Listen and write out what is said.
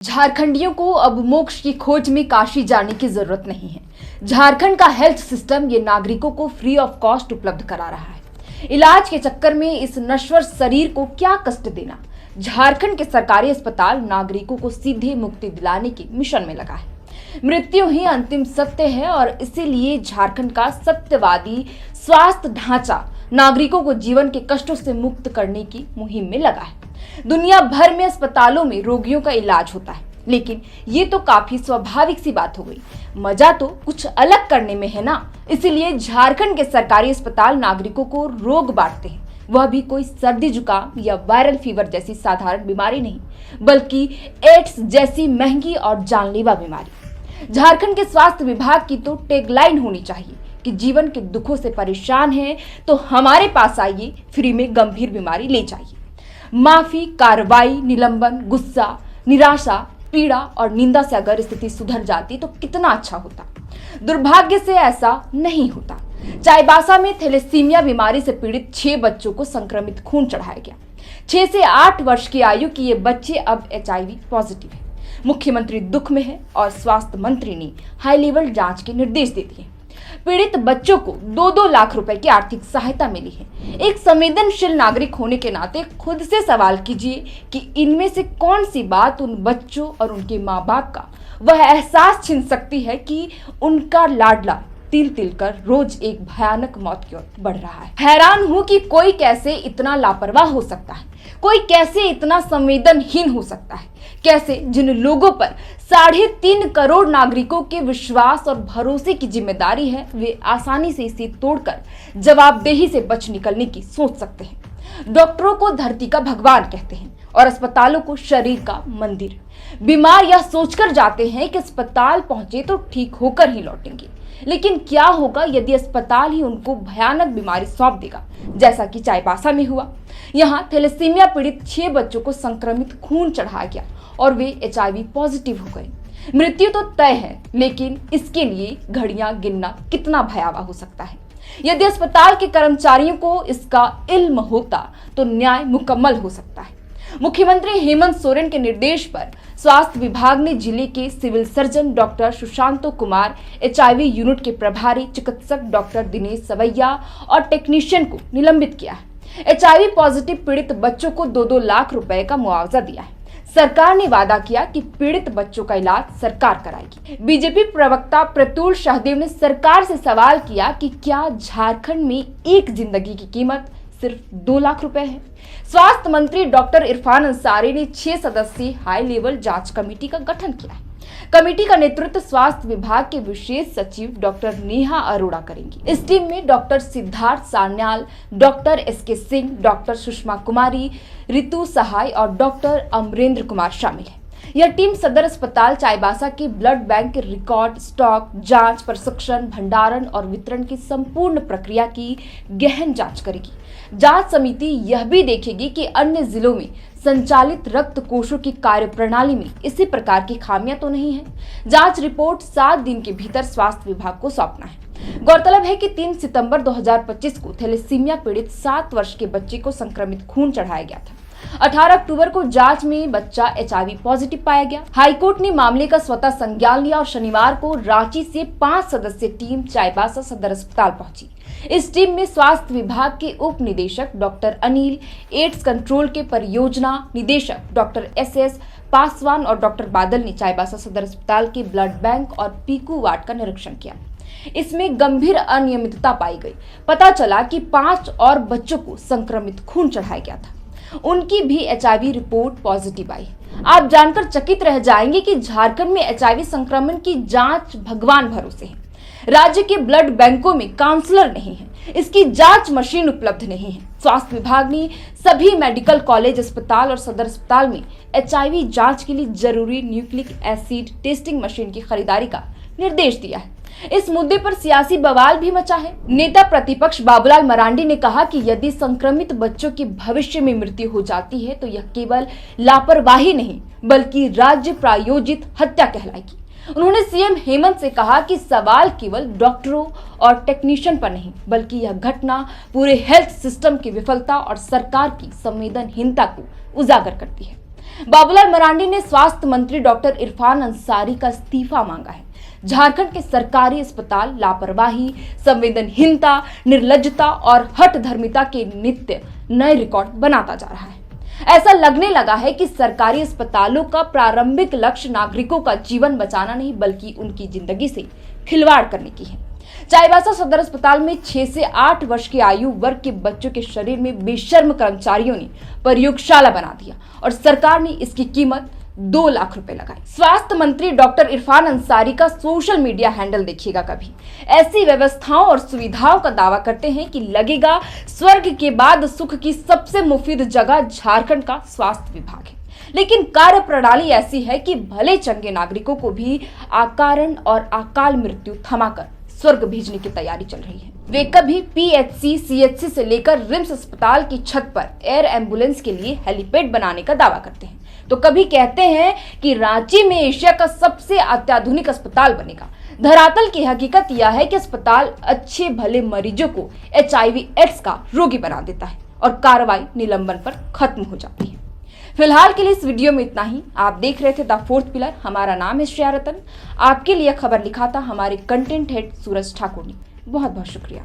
झारखंडियों को अब मोक्ष की खोज में काशी जाने की जरूरत नहीं है। झारखंड का हेल्थ सिस्टम ये नागरिकों को फ्री ऑफ कॉस्ट उपलब्ध करा रहा है। इलाज के चक्कर में इस नश्वर शरीर को क्या कष्ट देना। झारखंड के सरकारी अस्पताल नागरिकों को सीधे मुक्ति दिलाने के मिशन में लगा है। मृत्यु ही अंतिम सत्य है और इसीलिए झारखंड का सत्यवादी स्वास्थ्य ढांचा नागरिकों को जीवन के कष्टों से मुक्त करने की मुहिम में लगा है। दुनिया भर में अस्पतालों में रोगियों का इलाज होता है, लेकिन ये तो काफी स्वाभाविक सी बात हो गई। मजा तो कुछ अलग करने में है ना। इसीलिए झारखंड के सरकारी अस्पताल नागरिकों को रोग बांटते हैं, वह भी कोई सर्दी जुकाम या वायरल फीवर जैसी साधारण बीमारी नहीं, बल्कि एड्स जैसी महंगी और जानलेवा बीमारी। झारखंड के स्वास्थ्य विभाग की तो टैगलाइन होनी चाहिए कि जीवन के दुखों से परेशान हैं तो हमारे पास आइए, फ्री में गंभीर बीमारी ले जाइए। माफी, कार्रवाई, निलंबन, गुस्सा, निराशा, पीड़ा और निंदा से अगर स्थिति सुधर जाती तो कितना अच्छा होता। दुर्भाग्य से ऐसा नहीं होता। चाईबासा में थैलेसीमिया बीमारी से पीड़ित 6 बच्चों को संक्रमित खून चढ़ाया गया। 6 से 8 वर्ष की आयु की ये बच्चे अब HIV पॉजिटिव है। मुख्यमंत्री दुख में है और स्वास्थ्य मंत्री ने हाई लेवल जांच के निर्देश दे दिए। पीड़ित बच्चों को 2-2 लाख रुपए की आर्थिक सहायता मिली है। एक संवेदनशील नागरिक होने के नाते खुद से सवाल कीजिए कि इनमें से कौन सी बात उन बच्चों और उनके माँ बाप का वह एहसास छीन सकती है कि उनका लाडला तिल तिल कर रोज एक भयानक मौत की ओर बढ़ रहा है। हैरान हूं कि कोई कैसे इतना लापरवाह हो सकता है, कोई कैसे इतना संवेदनहीन हो सकता है, कैसे जिन लोगों पर 3.5 करोड़ नागरिकों के विश्वास और भरोसे की जिम्मेदारी है वे आसानी से इसे तोड़कर जवाबदेही से बच निकलने की सोच सकते हैं। डॉक्टरों को धरती का भगवान कहते हैं और अस्पतालों को शरीर का मंदिर। बीमार यह सोचकर जाते हैं कि अस्पताल पहुंचे तो ठीक होकर ही लौटेंगे, लेकिन क्या होगा यदि अस्पताल ही उनको भयानक बीमारी सौंप देगा, जैसा कि चाईबासा में हुआ। यहाँ थैलेसीमिया पीड़ित 6 बच्चों को संक्रमित खून चढ़ाया गया और वे HIV पॉजिटिव हो गए। मृत्यु तो तय है, लेकिन इसके लिए घड़ियां गिनना कितना भयावह हो सकता है। यदि अस्पताल के कर्मचारियों को इसका इल्म होता तो न्याय मुकम्मल हो सकता है। मुख्यमंत्री हेमंत सोरेन के निर्देश पर स्वास्थ्य विभाग ने जिले के civil surgeon doctor Sushanto Kumar, HIV unit के प्रभारी चिकित्सक डॉक्टर दिनेश सवैया और टेक्नीशियन को निलंबित किया है। HIV पॉजिटिव पीड़ित बच्चों को 2-2 लाख रुपए का मुआवजा दिया है। सरकार ने वादा किया कि पीड़ित बच्चों का इलाज सरकार कराएगी। बीजेपी प्रवक्ता प्रतुल शाहदेव ने सरकार से सवाल किया कि क्या झारखंड में एक जिंदगी की कीमत सिर्फ 2 लाख रुपए है। स्वास्थ्य मंत्री डॉक्टर इरफान अंसारी ने 6 सदस्यीय हाई लेवल जांच कमेटी का गठन किया है। कमेटी का नेतृत्व स्वास्थ्य विभाग के विशेष सचिव डॉक्टर नेहा अरोड़ा करेंगी। इस टीम में doctor Siddharth Sanyal, doctor SK Singh, doctor Sushma Kumari, Ritu Sahay और डॉक्टर अमरेंद्र कुमार शामिल है। यह टीम सदर अस्पताल चाईबासा के ब्लड बैंक के रिकॉर्ड, स्टॉक, जांच, प्रशिक्षण, भंडारण और वितरण की संपूर्ण प्रक्रिया की गहन जांच करेगी। जांच समिति यह भी देखेगी कि अन्य जिलों में संचालित रक्त कोषों की कार्यप्रणाली में इसी प्रकार की खामियां तो नहीं है। जांच रिपोर्ट 7 दिन के भीतर स्वास्थ्य विभाग को सौंपना है। गौरतलब है कि 3 सितंबर 2025 को थैलेसीमिया पीड़ित 7 वर्ष के बच्चे को संक्रमित खून चढ़ाया गया था। 18 अक्टूबर को जांच में बच्चा HIV पॉजिटिव पाया गया। हाईकोर्ट ने मामले का स्वतः संज्ञान लिया और शनिवार को रांची से 5 सदस्यीय टीम चाईबासा सदर अस्पताल पहुंची। इस टीम में स्वास्थ्य विभाग के उप निदेशक डॉक्टर अनिल, एड्स कंट्रोल के परियोजना निदेशक डॉक्टर SS पासवान और डॉक्टर बादल ने चाईबासा सदर अस्पताल के ब्लड बैंक और पीकू वार्ड का निरीक्षण किया। इसमें गंभीर अनियमितता पाई गई। पता चला कि 5 और बच्चों को संक्रमित खून चढ़ाया गया था, उनकी भी HIV रिपोर्ट पॉजिटिव आई। आप जानकर चकित रह जाएंगे कि झारखंड में HIV संक्रमण की जांच भगवान भरोसे है। राज्य के ब्लड बैंकों में काउंसलर नहीं है, इसकी जांच मशीन उपलब्ध नहीं है। स्वास्थ्य विभाग ने सभी मेडिकल कॉलेज अस्पताल और सदर अस्पताल में HIV जांच के लिए जरूरी न्यूक्लिक एसिड टेस्टिंग मशीन की खरीदारी का निर्देश दिया है। इस मुद्दे पर सियासी बवाल भी मचा है। नेता प्रतिपक्ष बाबूलाल मरांडी ने कहा कि यदि संक्रमित बच्चों की भविष्य में मृत्यु हो जाती है तो यह केवल लापरवाही नहीं बल्कि राज्य प्रायोजित हत्या कहलाएगी। उन्होंने CM हेमंत से कहा कि सवाल केवल डॉक्टरों और टेक्नीशियन पर नहीं बल्कि यह घटना पूरे हेल्थ सिस्टम की विफलता और सरकार की संवेदनहीनता को उजागर करती है। बाबूलाल मरांडी ने स्वास्थ्य मंत्री डॉक्टर इरफान अंसारी का इस्तीफा मांगा है। झारखंड के सरकारी अस्पताल लापरवाही, संवेदनहीनता, निर्लज्जता और हठधर्मिता के नित्य नए रिकॉर्ड बनाता जा रहा है। ऐसा लगने लगा है कि सरकारी अस्पतालों का प्रारंभिक लक्ष्य नागरिकों का जीवन बचाना नहीं बल्कि उनकी जिंदगी से खिलवाड़ करने की है। चाईबासा सदर अस्पताल में 6 से 8 वर्ष की आयु वर्ग के बच्चों के शरीर में बेशर्म कर्मचारियों ने प्रयोगशाला बना दिया और सरकार ने इसकी कीमत 2 लाख रुपए लगाई। स्वास्थ्य मंत्री डॉक्टर इरफान अंसारी का सोशल मीडिया हैंडल देखिएगा कभी। ऐसी व्यवस्थाओं और सुविधाओं का दावा करते हैं कि लगेगा स्वर्ग के बाद सुख की सबसे मुफीद जगह झारखंड का स्वास्थ्य विभाग है, लेकिन कार्य प्रणाली ऐसी है कि भले चंगे नागरिकों को भी अकारण और अकाल मृत्यु थमाकर स्वर्ग भेजने की तैयारी चल रही है। वे कभी पीएचसी, सीएचसी से लेकर रिम्स अस्पताल की छत पर एयर एम्बुलेंस के लिए हेलीपैड बनाने का दावा करते हैं, तो कभी कहते हैं कि रांची में एशिया का सबसे अत्याधुनिक अस्पताल बनेगा। धरातल की हकीकत यह है कि अस्पताल अच्छे भले मरीजों को HIV/AIDS का रोगी बना देता है और कार्रवाई निलंबन पर खत्म हो जाती है। फिलहाल के लिए इस वीडियो में इतना ही। आप देख रहे थे द फोर्थ पिलर। हमारा नाम है श्रेया रतन। आपके लिए खबर लिखा था हमारे कंटेंट हेड सूरज ठाकुर ने। बहुत बहुत शुक्रिया।